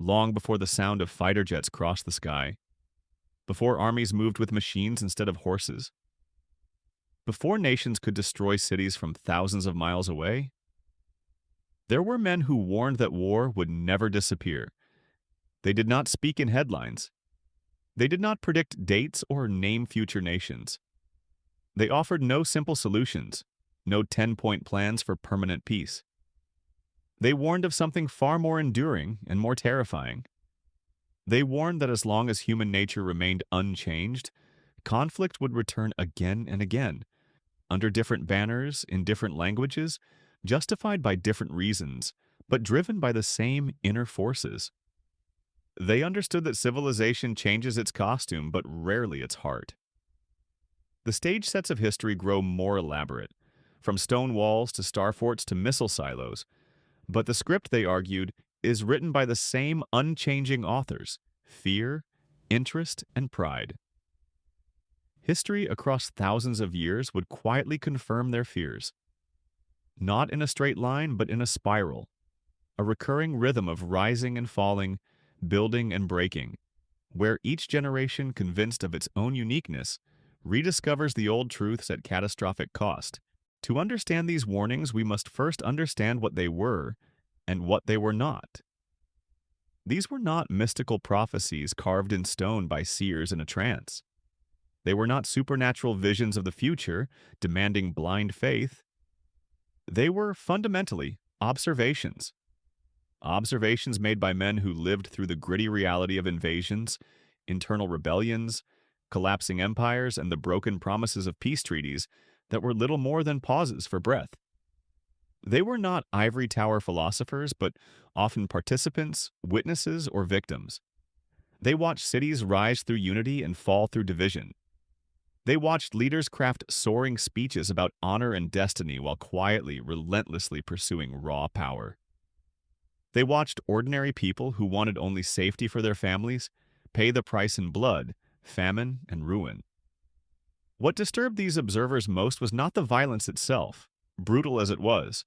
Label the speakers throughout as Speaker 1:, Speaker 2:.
Speaker 1: long before the sound of fighter jets crossed the sky, before armies moved with machines instead of horses, before nations could destroy cities from thousands of miles away. There were men who warned that war would never disappear. They did not speak in headlines. They did not predict dates or name future nations. They offered no simple solutions, no 10-point plans for permanent peace. They warned of something far more enduring and more terrifying. They warned that as long as human nature remained unchanged, conflict would return again and again, under different banners, in different languages, justified by different reasons, but driven by the same inner forces. They understood that civilization changes its costume, but rarely its heart. The stage sets of history grow more elaborate, from stone walls to star forts to missile silos, but the script, they argued, is written by the same unchanging authors: fear, interest, and pride. History across thousands of years would quietly confirm their fears. Not in a straight line, but in a spiral, a recurring rhythm of rising and falling, building and breaking, where each generation, convinced of its own uniqueness, rediscovers the old truths at catastrophic cost. To understand these warnings, we must first understand what they were and what they were not. These were not mystical prophecies carved in stone by seers in a trance. They were not supernatural visions of the future demanding blind faith. They were fundamentally observations. Observations made by men who lived through the gritty reality of invasions, internal rebellions, collapsing empires, and the broken promises of peace treaties that were little more than pauses for breath. They were not ivory tower philosophers, but often participants, witnesses, or victims. They watched cities rise through unity and fall through division. They watched leaders craft soaring speeches about honor and destiny while quietly, relentlessly pursuing raw power. They watched ordinary people who wanted only safety for their families pay the price in blood, famine, and ruin. What disturbed these observers most was not the violence itself, brutal as it was,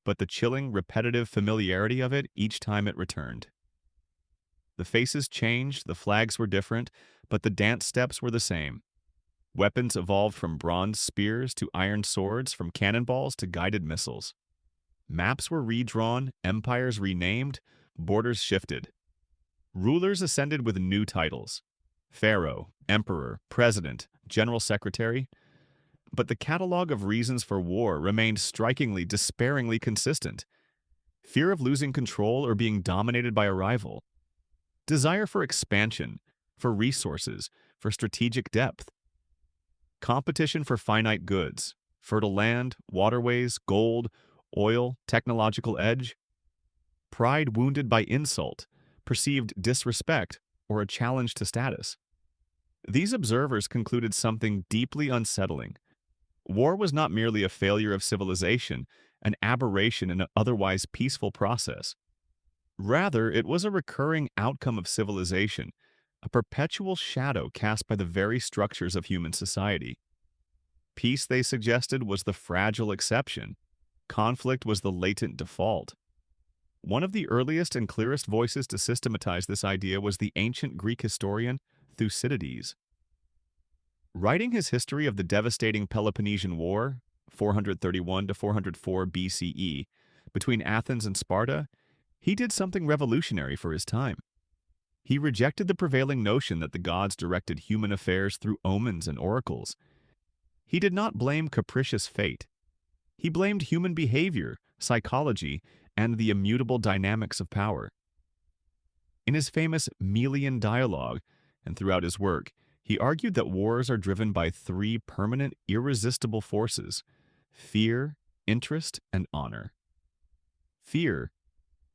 Speaker 1: but the chilling, repetitive familiarity of it each time it returned. The faces changed, the flags were different, but the dance steps were the same. Weapons evolved from bronze spears to iron swords, from cannonballs to guided missiles. Maps were redrawn, empires renamed, borders shifted. Rulers ascended with new titles: pharaoh, emperor, president, general secretary. But the catalog of reasons for war remained strikingly, despairingly consistent. Fear of losing control or being dominated by a rival. Desire for expansion, for resources, for strategic depth. Competition for finite goods, fertile land, waterways, gold, oil, technological edge. Pride wounded by insult, perceived disrespect, or a challenge to status. These observers concluded something deeply unsettling. War was not merely a failure of civilization, an aberration in an otherwise peaceful process. Rather, it was a recurring outcome of civilization, a perpetual shadow cast by the very structures of human society. Peace, they suggested, was the fragile exception. Conflict was the latent default. One of the earliest and clearest voices to systematize this idea was the ancient Greek historian Thucydides. Writing his history of the devastating Peloponnesian War, 431 to 404 BCE, between Athens and Sparta, he did something revolutionary for his time. He rejected the prevailing notion that the gods directed human affairs through omens and oracles. He did not blame capricious fate. He blamed human behavior, psychology, and the immutable dynamics of power. In his famous Melian dialogue, and throughout his work, he argued that wars are driven by three permanent, irresistible forces: fear, interest, and honor. Fear,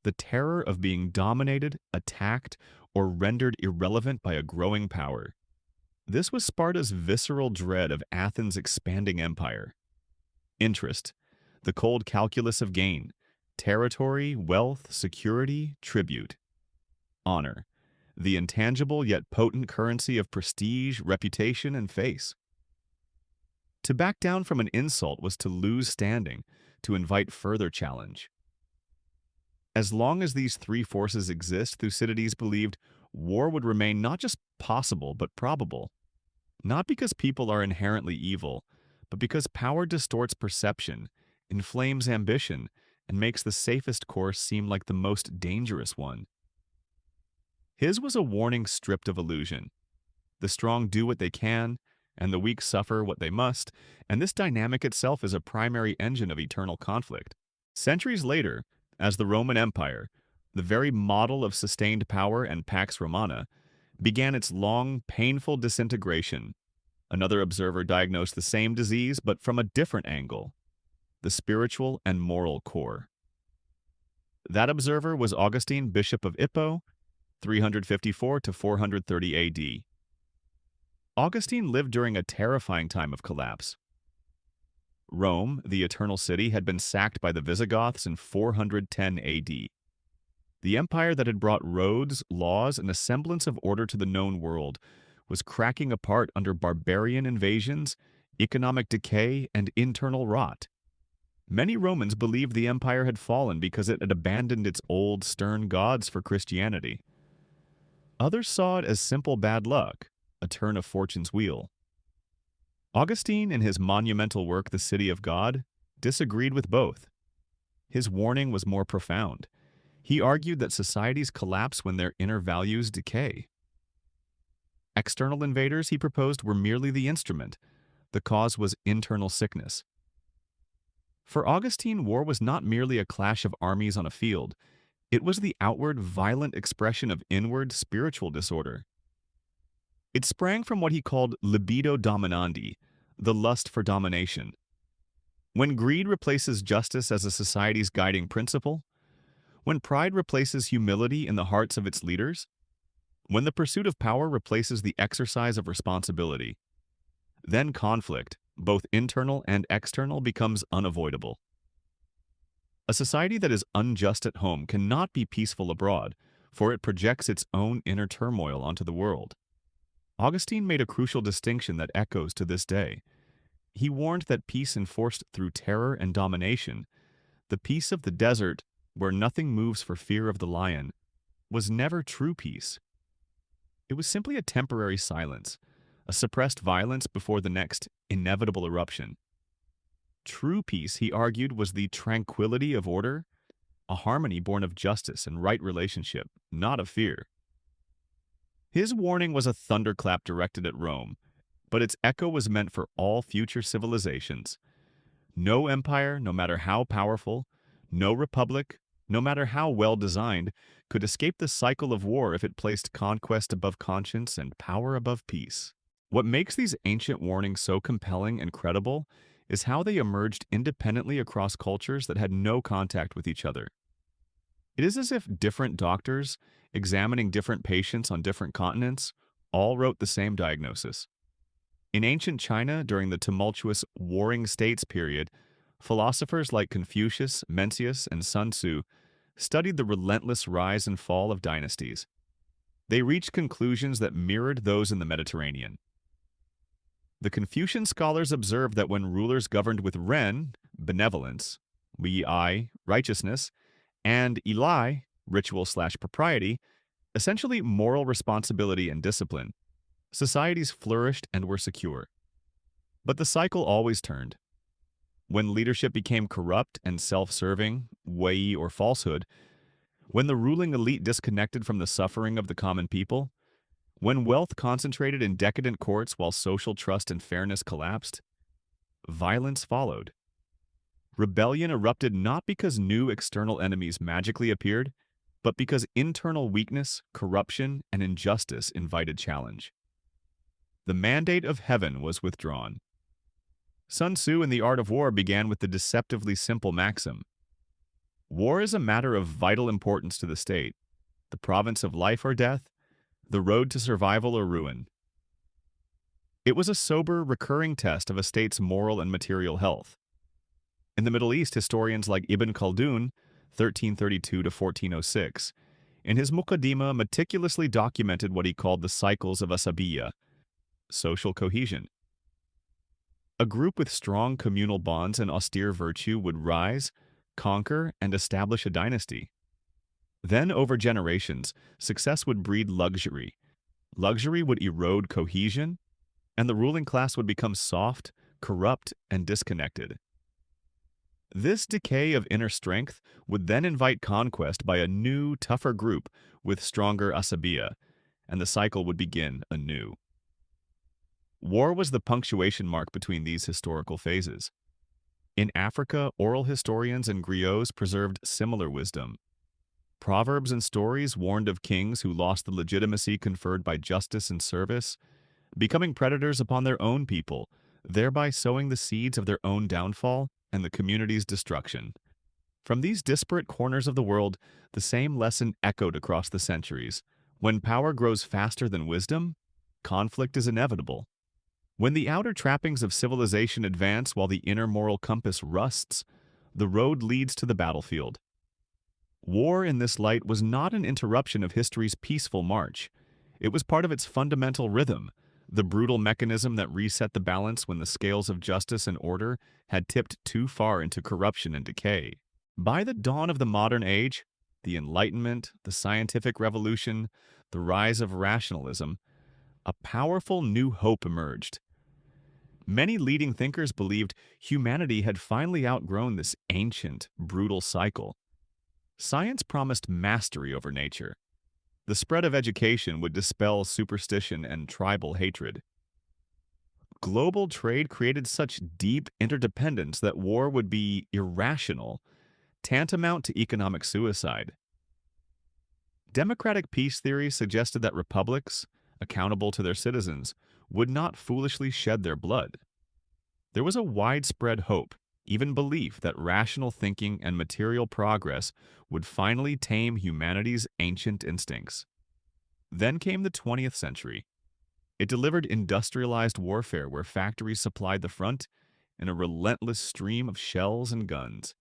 Speaker 1: the terror of being dominated, attacked, or rendered irrelevant by a growing power. This was Sparta's visceral dread of Athens' expanding empire. Interest, the cold calculus of gain: territory, wealth, security, tribute. Honor, the intangible yet potent currency of prestige, reputation, and face. To back down from an insult was to lose standing, to invite further challenge. As long as these three forces exist, Thucydides believed war would remain not just possible, but probable. Not because people are inherently evil, but because power distorts perception, inflames ambition, and makes the safest course seem like the most dangerous one. His was a warning stripped of illusion. The strong do what they can, and the weak suffer what they must, and this dynamic itself is a primary engine of eternal conflict. Centuries later, as the Roman Empire, the very model of sustained power and Pax Romana, began its long, painful disintegration, another observer diagnosed the same disease but from a different angle, the spiritual and moral core. That observer was Augustine, Bishop of Hippo, 354 to 430 AD. Augustine lived during a terrifying time of collapse. Rome, the Eternal City, had been sacked by the Visigoths in 410 AD. The empire that had brought roads, laws, and a semblance of order to the known world was cracking apart under barbarian invasions, economic decay, and internal rot. Many Romans believed the empire had fallen because it had abandoned its old, stern gods for Christianity. Others saw it as simple bad luck, a turn of fortune's wheel. Augustine, in his monumental work The City of God, disagreed with both. His warning was more profound. He argued that societies collapse when their inner values decay. External invaders, he proposed, were merely the instrument. The cause was internal sickness. For Augustine, war was not merely a clash of armies on a field. It was the outward, violent expression of inward, spiritual disorder. It sprang from what he called libido dominandi, the lust for domination. When greed replaces justice as a society's guiding principle, when pride replaces humility in the hearts of its leaders, when the pursuit of power replaces the exercise of responsibility, then conflict, both internal and external, becomes unavoidable. A society that is unjust at home cannot be peaceful abroad, for it projects its own inner turmoil onto the world. Augustine made a crucial distinction that echoes to this day. He warned that peace enforced through terror and domination, the peace of the desert, where nothing moves for fear of the lion, was never true peace. It was simply a temporary silence, a suppressed violence before the next inevitable eruption. True peace, he argued, was the tranquility of order, a harmony born of justice and right relationship, not of fear. His warning was a thunderclap directed at Rome, but its echo was meant for all future civilizations. No empire, no matter how powerful, no republic, no matter how well designed, could escape the cycle of war if it placed conquest above conscience and power above peace. What makes these ancient warnings so compelling and credible is how they emerged independently across cultures that had no contact with each other. It is as if different doctors, examining different patients on different continents, all wrote the same diagnosis. In ancient China, during the tumultuous Warring States period, philosophers like Confucius, Mencius, and Sun Tzu studied the relentless rise and fall of dynasties. They reached conclusions that mirrored those in the Mediterranean. The Confucian scholars observed that when rulers governed with Ren, benevolence, Wei, righteousness, and Ilai, ritual/propriety, essentially moral responsibility and discipline, societies flourished and were secure. But the cycle always turned. When leadership became corrupt and self-serving, Wei or falsehood, when the ruling elite disconnected from the suffering of the common people, when wealth concentrated in decadent courts while social trust and fairness collapsed, violence followed. Rebellion erupted not because new external enemies magically appeared, but because internal weakness, corruption, and injustice invited challenge. The mandate of heaven was withdrawn. Sun Tzu in The Art of War began with the deceptively simple maxim: war is a matter of vital importance to the state, the province of life or death, the road to survival or ruin. It was a sober, recurring test of a state's moral and material health. In the Middle East, historians like Ibn Khaldun, 1332 to 1406, in his Muqaddimah meticulously documented what he called the cycles of asabiyya, social cohesion. A group with strong communal bonds and austere virtue would rise, conquer, and establish a dynasty. Then, over generations, success would breed luxury. Luxury would erode cohesion, and the ruling class would become soft, corrupt, and disconnected. This decay of inner strength would then invite conquest by a new, tougher group with stronger asabiya, and the cycle would begin anew. War was the punctuation mark between these historical phases. In Africa, oral historians and griots preserved similar wisdom. Proverbs and stories warned of kings who lost the legitimacy conferred by justice and service, becoming predators upon their own people, thereby sowing the seeds of their own downfall and the community's destruction. From these disparate corners of the world, the same lesson echoed across the centuries. When power grows faster than wisdom, conflict is inevitable. When the outer trappings of civilization advance while the inner moral compass rusts, the road leads to the battlefield. War in this light was not an interruption of history's peaceful march. It was part of its fundamental rhythm, the brutal mechanism that reset the balance when the scales of justice and order had tipped too far into corruption and decay. By the dawn of the modern age, the Enlightenment, the scientific revolution, the rise of rationalism, a powerful new hope emerged. Many leading thinkers believed humanity had finally outgrown this ancient, brutal cycle. Science promised mastery over nature. The spread of education would dispel superstition and tribal hatred. Global trade created such deep interdependence that war would be irrational, tantamount to economic suicide. Democratic peace theory suggested that republics, accountable to their citizens, would not foolishly shed their blood. There was a widespread hope, even belief, that rational thinking and material progress would finally tame humanity's ancient instincts. Then came the 20th century. It delivered industrialized warfare where factories supplied the front and a relentless stream of shells and guns.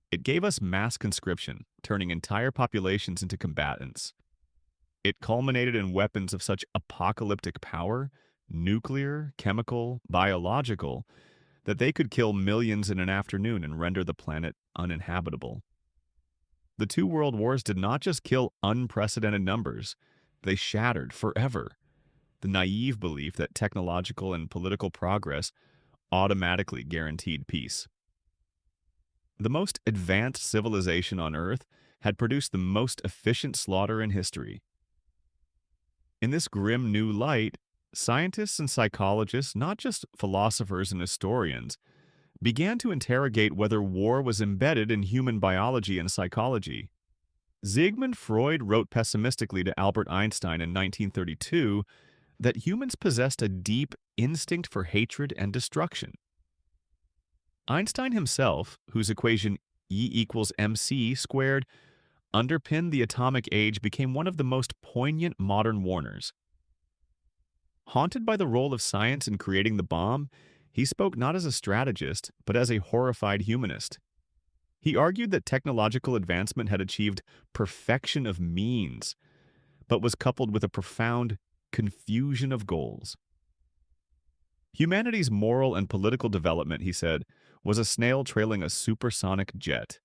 Speaker 1: It gave us mass conscription, turning entire populations into combatants. It culminated in weapons of such apocalyptic power, nuclear, chemical, biological, that they could kill millions in an afternoon and render the planet uninhabitable. The two world wars did not just kill unprecedented numbers, they shattered forever the naive belief that technological and political progress automatically guaranteed peace. The most advanced civilization on Earth had produced the most efficient slaughter in history. In this grim new light, scientists and psychologists, not just philosophers and historians, began to interrogate whether war was embedded in human biology and psychology. Sigmund Freud wrote pessimistically to Albert Einstein in 1932 that humans possessed a deep instinct for hatred and destruction. Einstein himself, whose equation E equals mc squared underpinned the atomic age, became one of the most poignant modern warners. Haunted by the role of science in creating the bomb, he spoke not as a strategist, but as a horrified humanist. He argued that technological advancement had achieved perfection of means, but was coupled with a profound confusion of goals. Humanity's moral and political development, he said, was a snail trailing a supersonic jet.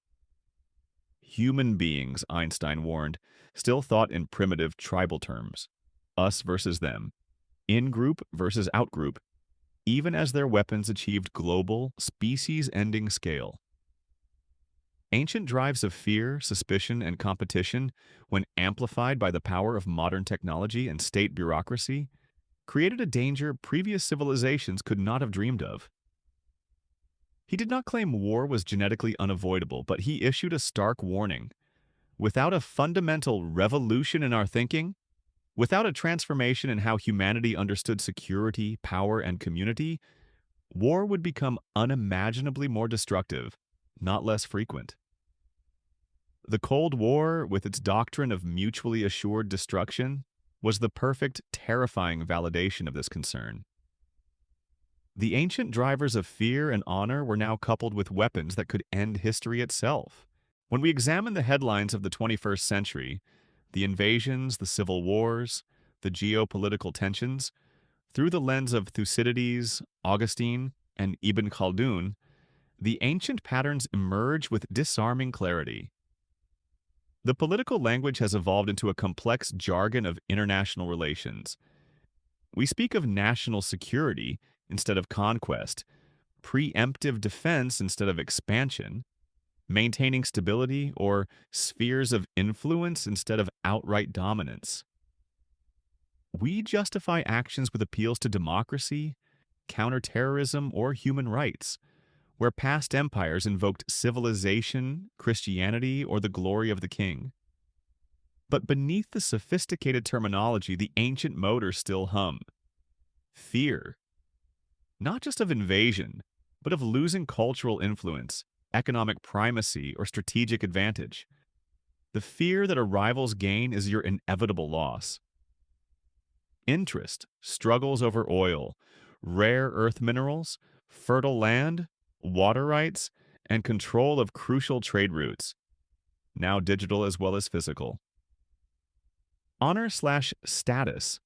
Speaker 1: Human beings, Einstein warned, still thought in primitive tribal terms, us versus them, in-group versus out-group, even as their weapons achieved global, species-ending scale. Ancient drives of fear, suspicion, and competition, when amplified by the power of modern technology and state bureaucracy, created a danger previous civilizations could not have dreamed of. He did not claim war was genetically unavoidable, but he issued a stark warning. Without a fundamental revolution in our thinking, without a transformation in how humanity understood security, power, and community, war would become unimaginably more destructive, not less frequent. The Cold War, with its doctrine of mutually assured destruction, was the perfect, terrifying validation of this concern. The ancient drivers of fear and honor were now coupled with weapons that could end history itself. When we examine the headlines of the 21st century, the invasions, the civil wars, the geopolitical tensions, through the lens of Thucydides, Augustine, and Ibn Khaldun, the ancient patterns emerge with disarming clarity. The political language has evolved into a complex jargon of international relations. We speak of national security instead of conquest, preemptive defense instead of expansion, maintaining stability, or spheres of influence instead of outright dominance. We justify actions with appeals to democracy, counterterrorism, or human rights, where past empires invoked civilization, Christianity, or the glory of the king. But beneath the sophisticated terminology, the ancient motors still hum. Fear, not just of invasion, but of losing cultural influence, economic primacy, or strategic advantage. The fear that a rival's gain is your inevitable loss. Interest, struggles over oil, rare earth minerals, fertile land, water rights, and control of crucial trade routes, now digital as well as physical. Honor/status,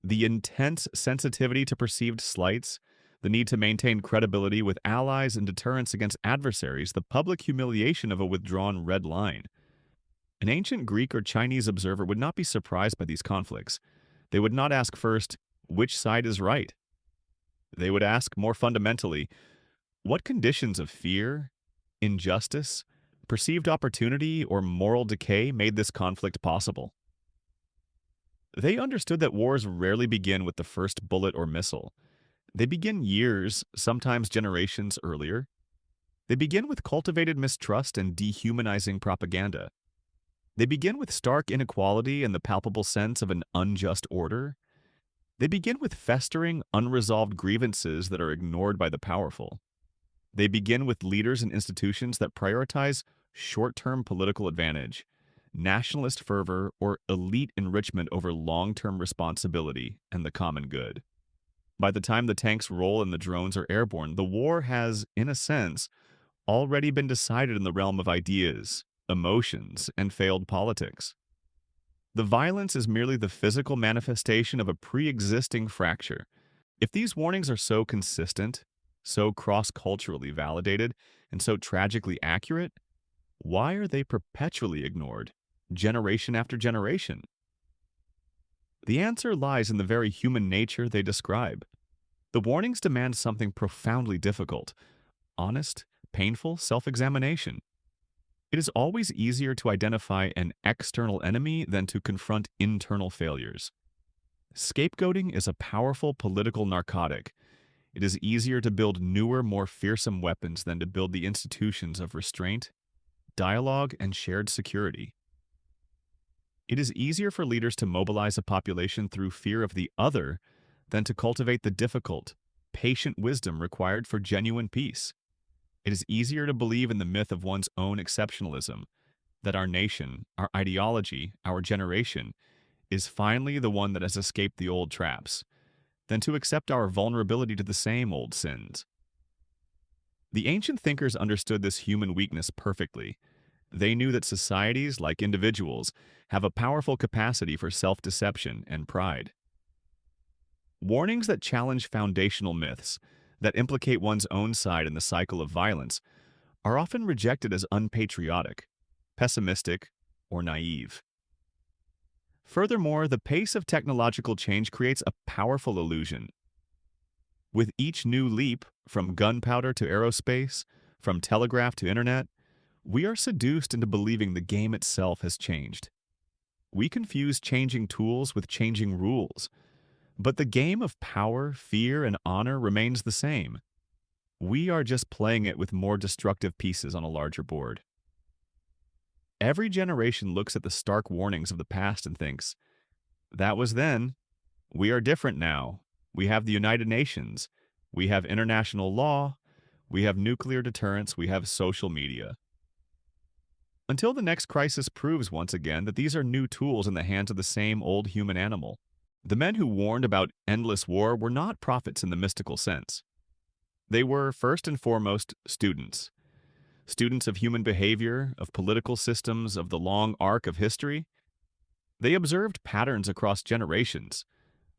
Speaker 1: the intense sensitivity to perceived slights, the need to maintain credibility with allies and deterrence against adversaries, the public humiliation of a withdrawn red line. An ancient Greek or Chinese observer would not be surprised by these conflicts. They would not ask first, which side is right? They would ask more fundamentally, what conditions of fear, injustice, perceived opportunity, or moral decay made this conflict possible? They understood that wars rarely begin with the first bullet or missile. They begin years, sometimes generations earlier. They begin with cultivated mistrust and dehumanizing propaganda. They begin with stark inequality and the palpable sense of an unjust order. They begin with festering, unresolved grievances that are ignored by the powerful. They begin with leaders and institutions that prioritize short-term political advantage, nationalist fervor, or elite enrichment over long-term responsibility and the common good. By the time the tanks roll and the drones are airborne, the war has, in a sense, already been decided in the realm of ideas, emotions, and failed politics. The violence is merely the physical manifestation of a pre-existing fracture. If these warnings are so consistent, so cross-culturally validated, and so tragically accurate, why are they perpetually ignored, generation after generation? The answer lies in the very human nature they describe. The warnings demand something profoundly difficult, honest, painful self-examination. It is always easier to identify an external enemy than to confront internal failures. Scapegoating is a powerful political narcotic. It is easier to build newer, more fearsome weapons than to build the institutions of restraint, dialogue, and shared security. It is easier for leaders to mobilize a population through fear of the other than to cultivate the difficult, patient wisdom required for genuine peace. It is easier to believe in the myth of one's own exceptionalism, that our nation, our ideology, our generation, is finally the one that has escaped the old traps, than to accept our vulnerability to the same old sins. The ancient thinkers understood this human weakness perfectly. They knew that societies, like individuals, have a powerful capacity for self-deception and pride. Warnings that challenge foundational myths, that implicate one's own side in the cycle of violence, are often rejected as unpatriotic, pessimistic, or naive. Furthermore, the pace of technological change creates a powerful illusion. With each new leap, from gunpowder to aerospace, from telegraph to internet, we are seduced into believing the game itself has changed. We confuse changing tools with changing rules, but the game of power, fear, and honor remains the same. We are just playing it with more destructive pieces on a larger board. Every generation looks at the stark warnings of the past and thinks, that was then. We are different now. We have the United Nations. We have international law. We have nuclear deterrence. We have social media. Until the next crisis proves once again that these are new tools in the hands of the same old human animal. The men who warned about endless war were not prophets in the mystical sense. They were, first and foremost, students. Students of human behavior, of political systems, of the long arc of history. They observed patterns across generations,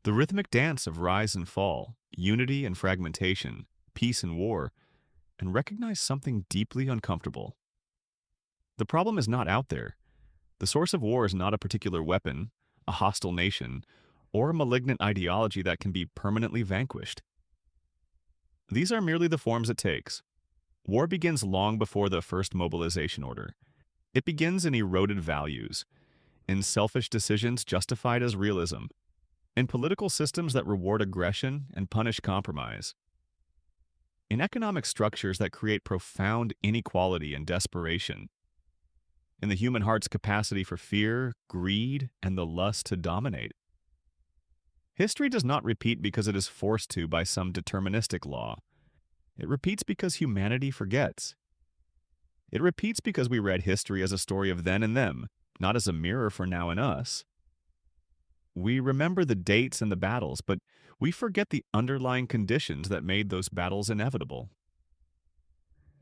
Speaker 1: the rhythmic dance of rise and fall, unity and fragmentation, peace and war, and recognized something deeply uncomfortable. The problem is not out there. The source of war is not a particular weapon, a hostile nation, or a malignant ideology that can be permanently vanquished. These are merely the forms it takes. War begins long before the first mobilization order. It begins in eroded values, in selfish decisions justified as realism, in political systems that reward aggression and punish compromise, in economic structures that create profound inequality and desperation, in the human heart's capacity for fear, greed, and the lust to dominate. History does not repeat because it is forced to by some deterministic law. It repeats because humanity forgets. It repeats because we read history as a story of then and them, not as a mirror for now and us. We remember the dates and the battles, but we forget the underlying conditions that made those battles inevitable.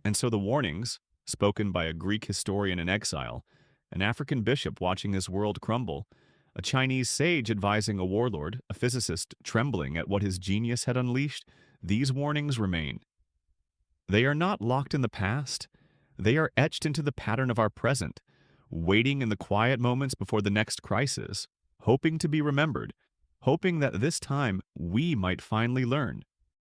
Speaker 1: And so the warnings, spoken by a Greek historian in exile, an African bishop watching his world crumble, a Chinese sage advising a warlord, a physicist trembling at what his genius had unleashed, these warnings remain. They are not locked in the past. They are etched into the pattern of our present, waiting in the quiet moments before the next crisis, hoping to be remembered, hoping that this time we might finally learn.